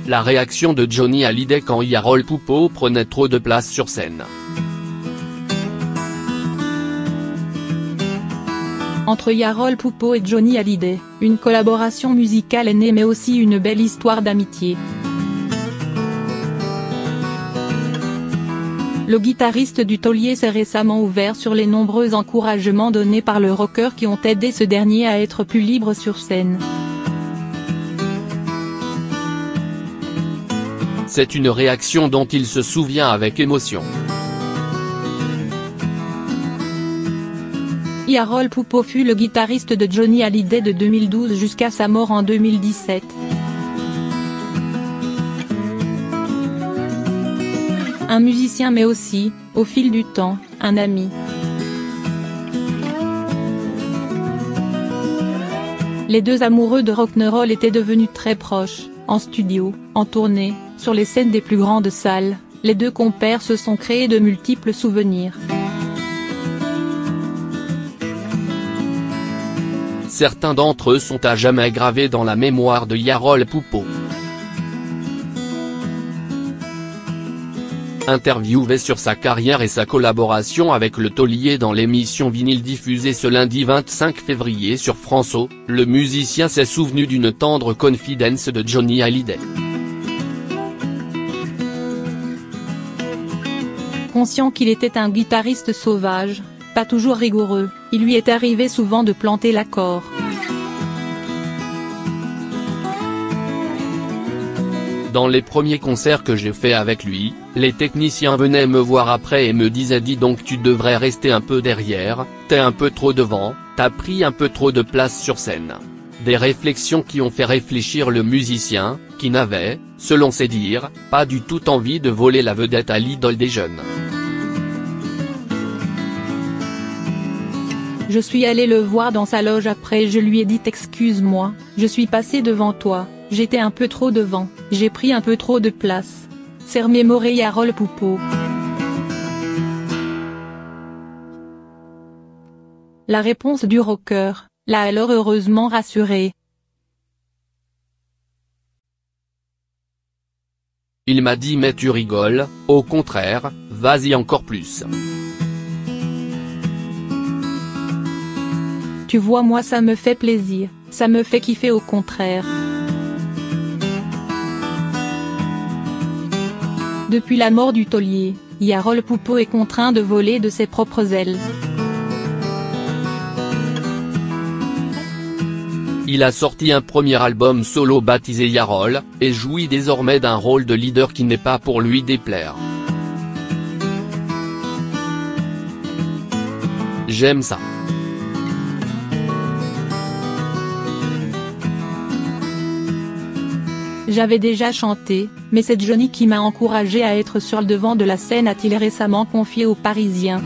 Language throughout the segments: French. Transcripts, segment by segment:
La réaction de Johnny Hallyday quand Yarol Poupeau prenait trop de place sur scène. Entre Yarol Poupeau et Johnny Hallyday, une collaboration musicale est née mais aussi une belle histoire d'amitié. Le guitariste du Taulier s'est récemment ouvert sur les nombreux encouragements donnés par le rocker qui ont aidé ce dernier à être plus libre sur scène. C'est une réaction dont il se souvient avec émotion. Yarol Poupeau fut le guitariste de Johnny Hallyday de 2012 jusqu'à sa mort en 2017. Un musicien mais aussi, au fil du temps, un ami. Les deux amoureux de rock'n'roll étaient devenus très proches, en studio, en tournée, sur les scènes des plus grandes salles. Les deux compères se sont créés de multiples souvenirs. Certains d'entre eux sont à jamais gravés dans la mémoire de Yarol Poupeau. Interviewé sur sa carrière et sa collaboration avec le Taulier dans l'émission Vinyle diffusée ce lundi 25 février sur France O, le musicien s'est souvenu d'une tendre confidence de Johnny Hallyday. Conscient qu'il était un guitariste sauvage, pas toujours rigoureux, il lui est arrivé souvent de planter l'accord. Dans les premiers concerts que j'ai fait avec lui, les techniciens venaient me voir après et me disaient dis donc tu devrais rester un peu derrière, t'es un peu trop devant, t'as pris un peu trop de place sur scène. Des réflexions qui ont fait réfléchir le musicien, qui n'avait, selon ses dires, pas du tout envie de voler la vedette à l'idole des jeunes. Je suis allé le voir dans sa loge après et je lui ai dit excuse-moi, je suis passé devant toi, j'étais un peu trop devant, j'ai pris un peu trop de place. S'est remémoré Yarol Poupeau. La réponse du rocker l'a alors heureusement rassuré. Il m'a dit mais tu rigoles, au contraire, vas-y encore plus. Tu vois moi ça me fait plaisir, ça me fait kiffer au contraire. Depuis la mort du Taulier, Yarol Poupeau est contraint de voler de ses propres ailes. Il a sorti un premier album solo baptisé Yarol, et jouit désormais d'un rôle de leader qui n'est pas pour lui déplaire. J'aime ça. J'avais déjà chanté, mais c'est Johnny qui m'a encouragé à être sur le devant de la scène, a-t-il récemment confié aux Parisiens.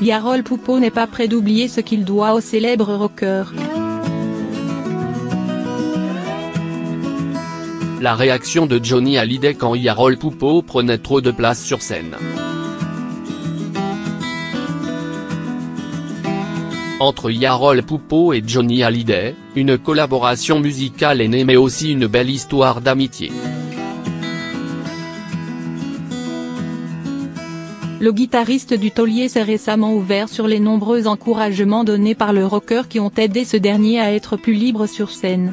Yarol Poupeau n'est pas prêt d'oublier ce qu'il doit au célèbre rocker. La réaction de Johnny Hallyday quand Yarol Poupeau prenait trop de place sur scène. Entre Yarol Poupeau et Johnny Hallyday, une collaboration musicale est née mais aussi une belle histoire d'amitié. Le guitariste du Taulier s'est récemment ouvert sur les nombreux encouragements donnés par le rocker qui ont aidé ce dernier à être plus libre sur scène.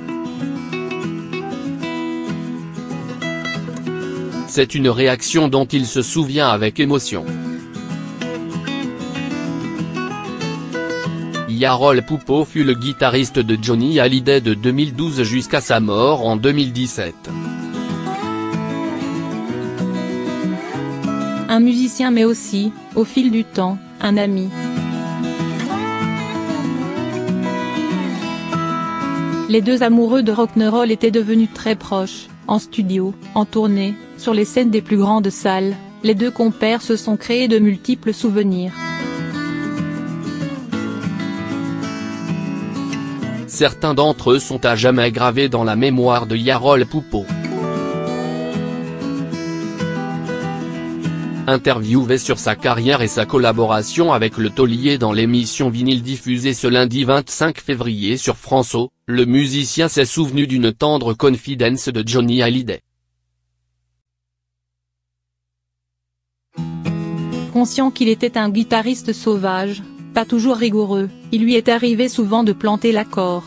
C'est une réaction dont il se souvient avec émotion. Yarol Poupeau fut le guitariste de Johnny Hallyday de 2012 jusqu'à sa mort en 2017. Un musicien mais aussi, au fil du temps, un ami. Les deux amoureux de rock'n'roll étaient devenus très proches, en studio, en tournée, sur les scènes des plus grandes salles. Les deux compères se sont créés de multiples souvenirs. Certains d'entre eux sont à jamais gravés dans la mémoire de Yarol Poupeau. Interviewé sur sa carrière et sa collaboration avec le Taulier dans l'émission Vinyle diffusée ce lundi 25 février sur France O, le musicien s'est souvenu d'une tendre confidence de Johnny Hallyday. Conscient qu'il était un guitariste sauvage, pas toujours rigoureux, il lui est arrivé souvent de planter l'accord.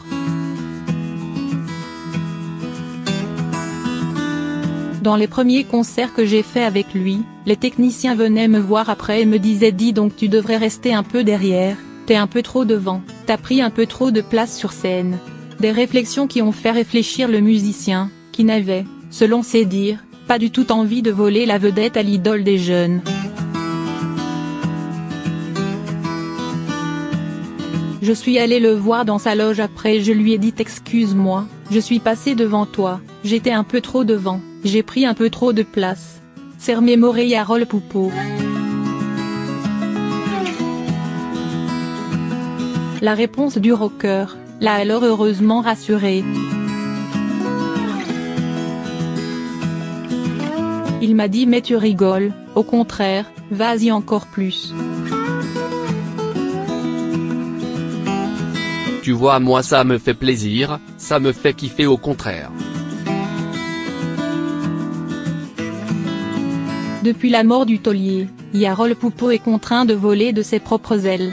Dans les premiers concerts que j'ai faits avec lui, les techniciens venaient me voir après et me disaient « Dis donc, tu devrais rester un peu derrière, t'es un peu trop devant, t'as pris un peu trop de place sur scène ». Des réflexions qui ont fait réfléchir le musicien, qui n'avait, selon ses dires, pas du tout envie de voler la vedette à l'idole des jeunes. Je suis allé le voir dans sa loge après et je lui ai dit « Excuse-moi, je suis passé devant toi, j'étais un peu trop devant, j'ai pris un peu trop de place ». s'est remémoré Yarol Poupeau. La réponse du rocker l'a alors heureusement rassuré. Il m'a dit « Mais tu rigoles, au contraire, vas-y encore plus ». Tu vois, moi ça me fait plaisir, ça me fait kiffer au contraire. Depuis la mort du taulier, Yarol Poupeau est contraint de voler de ses propres ailes.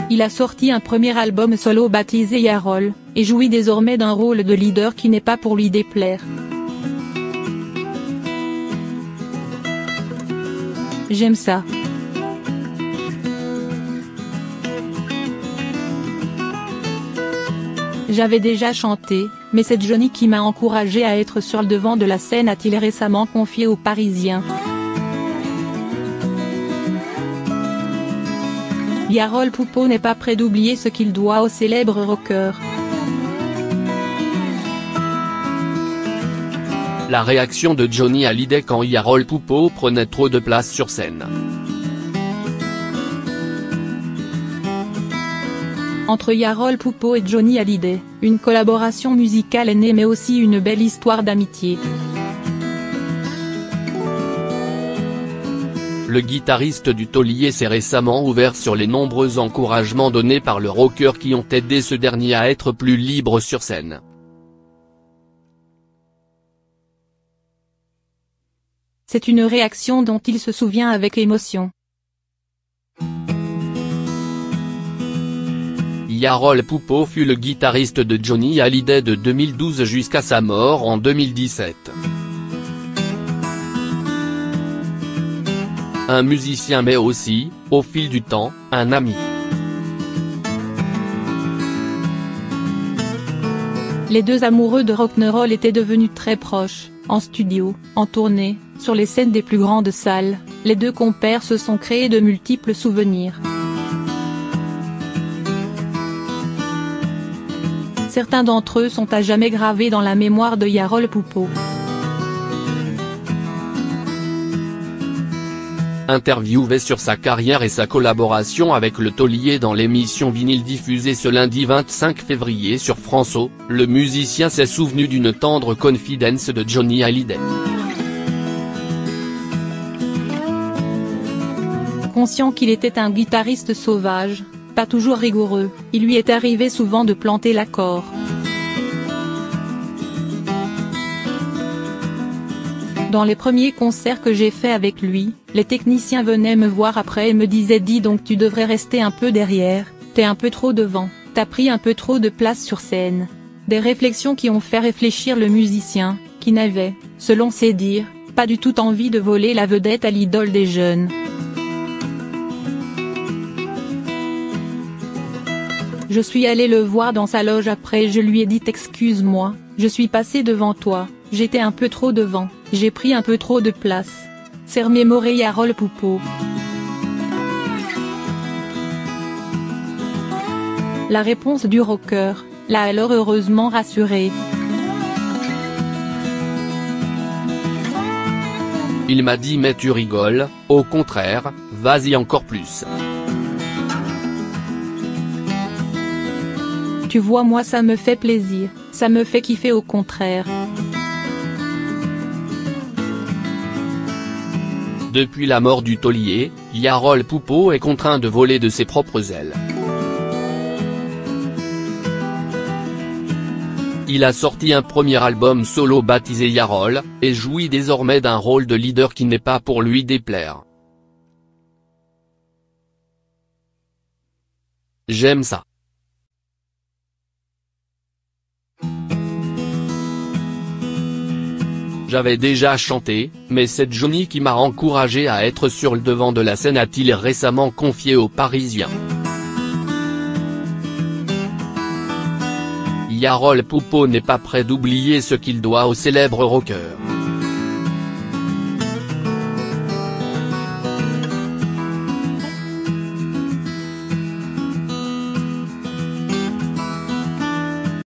Il a sorti un premier album solo baptisé Yarol, et jouit désormais d'un rôle de leader qui n'est pas pour lui déplaire. J'aime ça. J'avais déjà chanté, mais c'est Johnny qui m'a encouragé à être sur le devant de la scène, a-t-il récemment confié aux Parisiens. Yarol Poupeau n'est pas prêt d'oublier ce qu'il doit au célèbre rocker. La réaction de Johnny Hallyday quand Yarol Poupeau prenait trop de place sur scène. Entre Yarol Poupeau et Johnny Hallyday, une collaboration musicale est née mais aussi une belle histoire d'amitié. Le guitariste du taulier s'est récemment ouvert sur les nombreux encouragements donnés par le rocker qui ont aidé ce dernier à être plus libre sur scène. C'est une réaction dont il se souvient avec émotion. Yarol Poupeau fut le guitariste de Johnny Hallyday de 2012 jusqu'à sa mort en 2017. Un musicien mais aussi, au fil du temps, un ami. Les deux amoureux de rock'n'roll étaient devenus très proches, en studio, en tournée, sur les scènes des plus grandes salles, les deux compères se sont créés de multiples souvenirs. Certains d'entre eux sont à jamais gravés dans la mémoire de Yarol Poupeau. Interviewé sur sa carrière et sa collaboration avec le taulier dans l'émission Vinyle diffusée ce lundi 25 février sur France O, le musicien s'est souvenu d'une tendre confidence de Johnny Hallyday. Conscient qu'il était un guitariste sauvage, pas toujours rigoureux, il lui est arrivé souvent de planter l'accord. Dans les premiers concerts que j'ai faits avec lui, les techniciens venaient me voir après et me disaient « Dis donc, tu devrais rester un peu derrière, t'es un peu trop devant, t'as pris un peu trop de place sur scène ». Des réflexions qui ont fait réfléchir le musicien, qui n'avait, selon ses dires, pas du tout envie de voler la vedette à l'idole des jeunes. Je suis allé le voir dans sa loge après et je lui ai dit « Excuse-moi, je suis passé devant toi, j'étais un peu trop devant, j'ai pris un peu trop de place ». s'est remémoré Yarol Poupeau. La réponse du rocker l'a alors heureusement rassuré. Il m'a dit « Mais tu rigoles, au contraire, vas-y encore plus ». Tu vois, moi ça me fait plaisir, ça me fait kiffer au contraire. Depuis la mort du taulier, Yarol Poupeau est contraint de voler de ses propres ailes. Il a sorti un premier album solo baptisé Yarol, et jouit désormais d'un rôle de leader qui n'est pas pour lui déplaire. J'aime ça. J'avais déjà chanté, mais c'est Johnny qui m'a encouragé à être sur le devant de la scène, a-t-il récemment confié aux Parisiens. Yarol Poupeau n'est pas prêt d'oublier ce qu'il doit au célèbre rocker.